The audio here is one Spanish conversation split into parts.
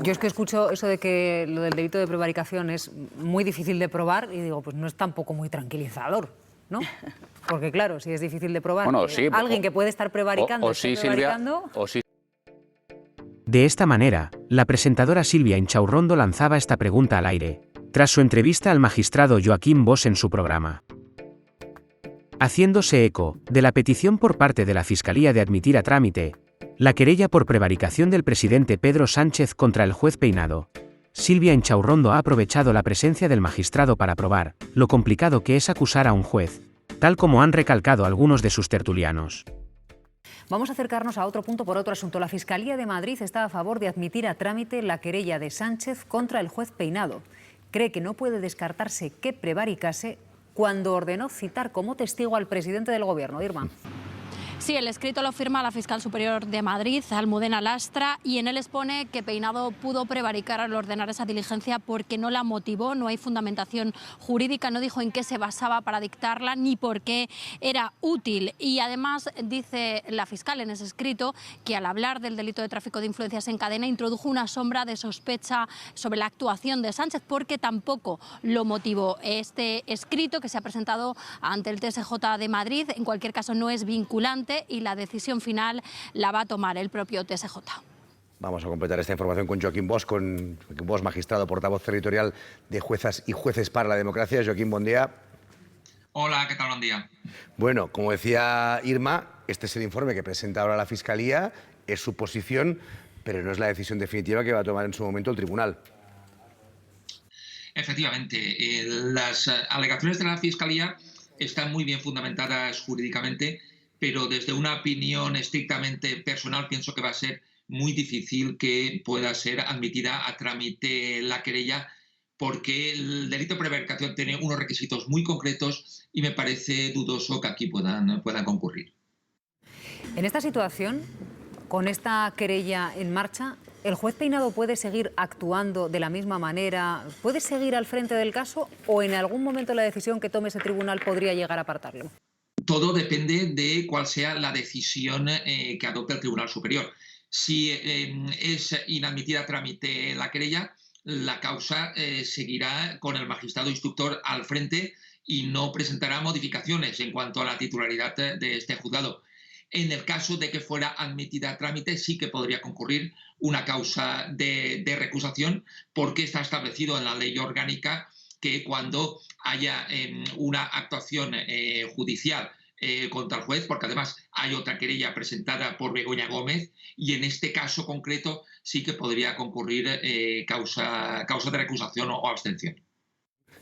Yo es que escucho eso de que lo del delito de prevaricación es muy difícil de probar y digo, pues no es tampoco muy tranquilizador, ¿no? Porque claro, si es difícil de probar, Bueno, sí, alguien que puede estar prevaricando, sí, prevaricando... Silvia, o sí. De esta manera, la presentadora Silvia Inchaurrondo lanzaba esta pregunta al aire, tras su entrevista al magistrado Joaquín Bosch en su programa. Haciéndose eco de la petición por parte de la Fiscalía de admitir a trámite la querella por prevaricación del presidente Pedro Sánchez contra el juez Peinado, Silvia Inchaurrondo ha aprovechado la presencia del magistrado para probar lo complicado que es acusar a un juez, tal como han recalcado algunos de sus tertulianos. Vamos a acercarnos a otro punto por otro asunto. La Fiscalía de Madrid está a favor de admitir a trámite la querella de Sánchez contra el juez Peinado. Cree que no puede descartarse que prevaricase cuando ordenó citar como testigo al presidente del Gobierno. Irma. Sí, el escrito lo firma la fiscal superior de Madrid, Almudena Lastra, y en él expone que Peinado pudo prevaricar al ordenar esa diligencia porque no la motivó, no hay fundamentación jurídica, no dijo en qué se basaba para dictarla ni por qué era útil. Y además dice la fiscal en ese escrito que al hablar del delito de tráfico de influencias en cadena introdujo una sombra de sospecha sobre la actuación de Sánchez porque tampoco lo motivó. Este escrito que se ha presentado ante el TSJ de Madrid, en cualquier caso no es vinculante, y la decisión final la va a tomar el propio TSJ. Vamos a completar esta información con Joaquín Bosch, magistrado, portavoz territorial de Juezas y Jueces para la Democracia. Joaquín, buen día. Hola, ¿qué tal? Buen día. Bueno, como decía Irma, este es el informe que presenta ahora la Fiscalía, es su posición, pero no es la decisión definitiva que va a tomar en su momento el tribunal. Efectivamente, las alegaciones de la Fiscalía están muy bien fundamentadas jurídicamente, pero desde una opinión estrictamente personal pienso que va a ser muy difícil que pueda ser admitida a trámite la querella porque el delito de prevaricación tiene unos requisitos muy concretos y me parece dudoso que aquí puedan concurrir. En esta situación, con esta querella en marcha, ¿el juez Peinado puede seguir actuando de la misma manera? ¿Puede seguir al frente del caso o en algún momento la decisión que tome ese tribunal podría llegar a apartarlo? Todo depende de cuál sea la decisión que adopte el Tribunal Superior. Si es inadmitida a trámite la querella, la causa seguirá con el magistrado instructor al frente y no presentará modificaciones en cuanto a la titularidad de este juzgado. En el caso de que fuera admitida a trámite, sí que podría concurrir una causa de recusación porque está establecido en la ley orgánica que cuando haya una actuación judicial contra el juez, porque además hay otra querella presentada por Begoña Gómez y en este caso concreto sí que podría concurrir causa de recusación o abstención.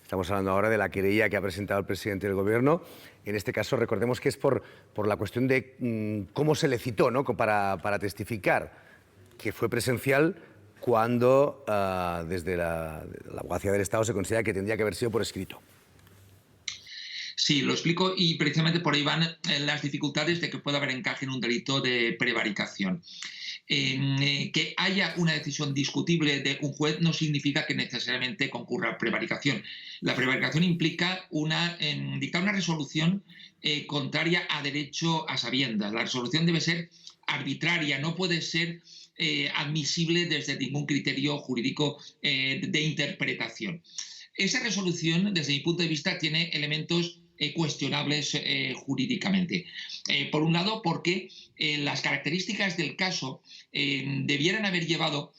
Estamos hablando ahora de la querella que ha presentado el presidente del Gobierno. En este caso, recordemos que es por la cuestión de cómo se le citó, ¿no?, para testificar, que fue presencial cuando desde la Abogacía del Estado se considera que tendría que haber sido por escrito. Sí, lo explico y precisamente por ahí van las dificultades de que pueda haber encaje en un delito de prevaricación. Que haya una decisión discutible de un juez no significa que necesariamente concurra prevaricación. La prevaricación implica dictar una resolución contraria a derecho a sabiendas. La resolución debe ser arbitraria, no puede ser admisible desde ningún criterio jurídico de interpretación. Esa resolución, desde mi punto de vista, tiene elementos cuestionables jurídicamente. Por un lado, porque las características del caso debieran haber llevado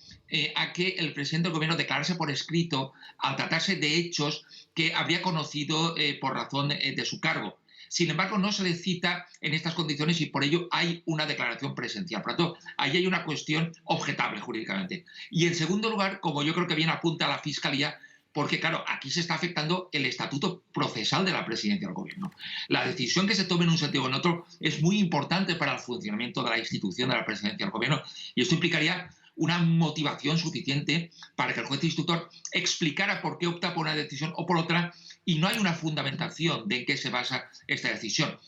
a que el presidente del Gobierno declarase por escrito al tratarse de hechos que habría conocido por razón de su cargo. Sin embargo, no se le cita en estas condiciones y por ello hay una declaración presencial. Por lo tanto, ahí hay una cuestión objetable jurídicamente. Y en segundo lugar, como yo creo que bien apunta la Fiscalía, porque claro, aquí se está afectando el estatuto procesal de la presidencia del Gobierno. La decisión que se tome en un sentido o en otro es muy importante para el funcionamiento de la institución de la presidencia del Gobierno y esto implicaría una motivación suficiente para que el juez instructor explicara por qué opta por una decisión o por otra y no hay una fundamentación de en qué se basa esta decisión.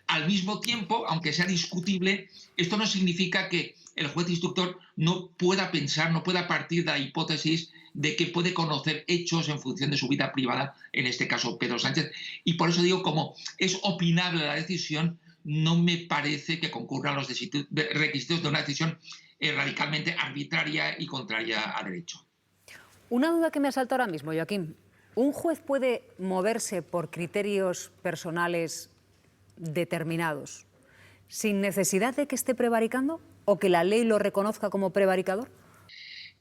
Al mismo tiempo, aunque sea discutible, esto no significa que el juez instructor no pueda pensar, no pueda partir de la hipótesis de que puede conocer hechos en función de su vida privada, en este caso Pedro Sánchez. Y por eso digo, como es opinable la decisión, no me parece que concurran los requisitos de una decisión radicalmente arbitraria y contraria a derecho. Una duda que me asalta ahora mismo, Joaquín. ¿Un juez puede moverse por criterios personales determinados sin necesidad de que esté prevaricando o que la ley lo reconozca como prevaricador?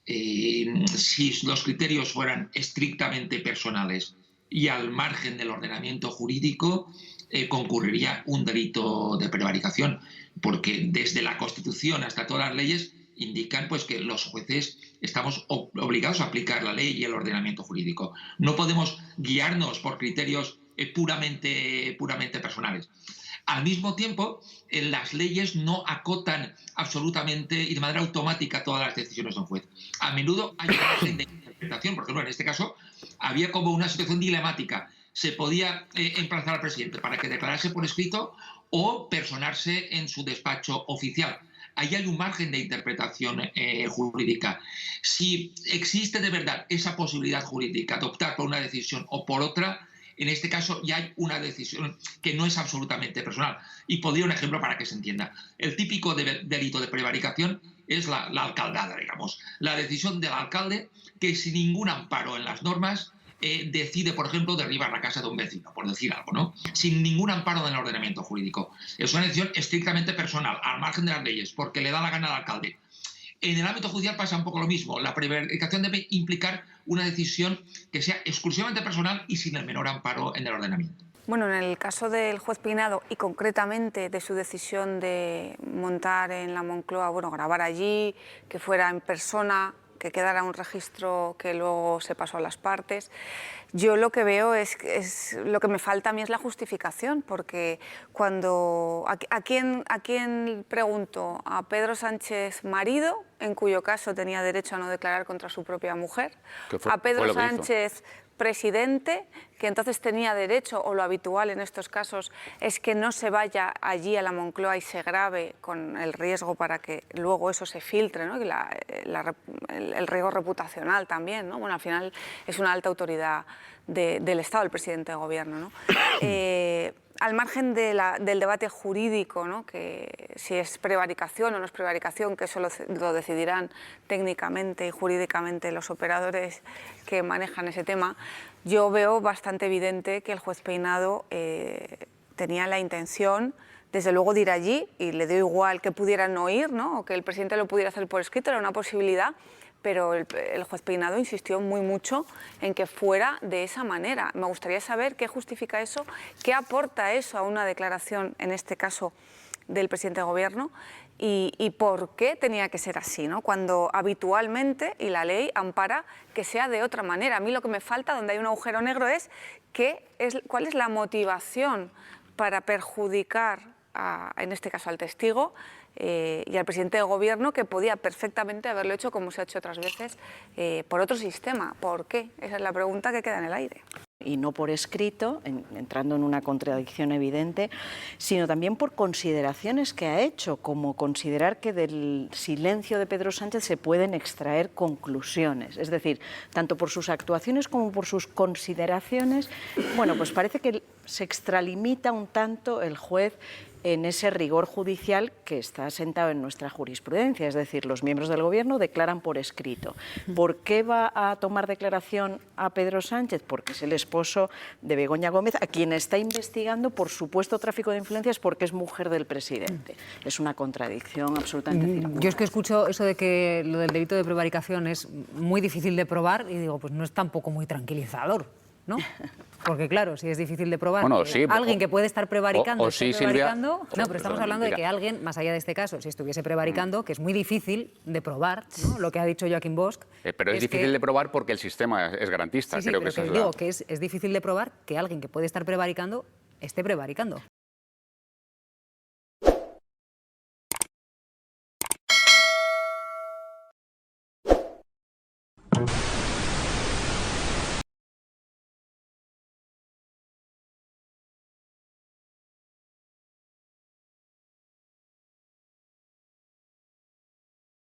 Si los criterios fueran estrictamente personales y al margen del ordenamiento jurídico, concurriría un delito de prevaricación, porque desde la Constitución hasta todas las leyes indican pues, que los jueces estamos obligados a aplicar la ley y el ordenamiento jurídico. No podemos guiarnos por criterios puramente personales. Al mismo tiempo, las leyes no acotan absolutamente y de manera automática todas las decisiones de un juez. A menudo hay una margen de interpretación. Por ejemplo, en este caso, había como una situación dilemática. Se podía emplazar al presidente para que declarase por escrito o personarse en su despacho oficial. Ahí hay un margen de interpretación jurídica. Si existe de verdad esa posibilidad jurídica de optar por una decisión o por otra, en este caso ya hay una decisión que no es absolutamente personal. Y podría un ejemplo para que se entienda. El típico delito de prevaricación es la alcaldada, digamos. La decisión del alcalde que sin ningún amparo en las normas decide, por ejemplo, derribar la casa de un vecino, por decir algo, ¿no? Sin ningún amparo en el ordenamiento jurídico. Es una decisión estrictamente personal, al margen de las leyes, porque le da la gana al alcalde. En el ámbito judicial pasa un poco lo mismo. La prevaricación debe implicar una decisión que sea exclusivamente personal y sin el menor amparo en el ordenamiento. Bueno, en el caso del juez Peinado y concretamente de su decisión de montar en la Moncloa, bueno, grabar allí, que fuera en persona, que quedara un registro que luego se pasó a las partes. Yo lo que veo es lo que me falta a mí es la justificación, porque cuando ¿a quién pregunto? ¿A Pedro Sánchez marido, en cuyo caso tenía derecho a no declarar contra su propia mujer? ¿A Pedro Sánchez presidente, que entonces tenía derecho, o lo habitual en estos casos es que no se vaya allí a la Moncloa y se grabe, con el riesgo para que luego eso se filtre, ¿no? Y el riesgo reputacional también, ¿no? Bueno, al final es una alta autoridad del Estado, el presidente de gobierno, ¿no? Al margen del debate jurídico, ¿no? Que si es prevaricación o no es prevaricación, que eso lo decidirán técnicamente y jurídicamente los operadores que manejan ese tema, yo veo bastante evidente que el juez Peinado tenía la intención, desde luego, de ir allí, y le dio igual que pudieran no ir, ¿no? O que el presidente lo pudiera hacer por escrito, era una posibilidad, pero el juez Peinado insistió muy mucho en que fuera de esa manera. Me gustaría saber qué justifica eso, qué aporta eso a una declaración, en este caso, del presidente de gobierno, y por qué tenía que ser así, ¿no? Cuando habitualmente, y la ley ampara, que sea de otra manera. A mí lo que me falta, donde hay un agujero negro, es cuál es la motivación para perjudicar, en este caso, al testigo, y al presidente de gobierno, que podía perfectamente haberlo hecho, como se ha hecho otras veces, por otro sistema. ¿Por qué? Esa es la pregunta que queda en el aire. Y no por escrito, entrando en una contradicción evidente, sino también por consideraciones que ha hecho, como considerar que del silencio de Pedro Sánchez se pueden extraer conclusiones. Es decir, tanto por sus actuaciones como por sus consideraciones, bueno, pues parece que se extralimita un tanto el juez en ese rigor judicial que está asentado en nuestra jurisprudencia, es decir, los miembros del Gobierno declaran por escrito. ¿Por qué va a tomar declaración a Pedro Sánchez? Porque es el esposo de Begoña Gómez, a quien está investigando por supuesto tráfico de influencias porque es mujer del presidente. Es una contradicción absolutamente circular. Yo es que escucho eso de que lo del delito de prevaricación es muy difícil de probar y digo, pues no es tampoco muy tranquilizador, ¿no? Porque claro, si es difícil de probar, bueno, sí, alguien que puede estar prevaricando, sí, prevaricando, Silvia, no, pero estamos hablando de que alguien, más allá de este caso, si estuviese prevaricando, que es muy difícil de probar, ¿no? Lo que ha dicho Joaquín Bosch. Pero es difícil de probar porque el sistema es garantista. Sí, creo pero que digo que es difícil de probar que alguien que puede estar prevaricando esté prevaricando.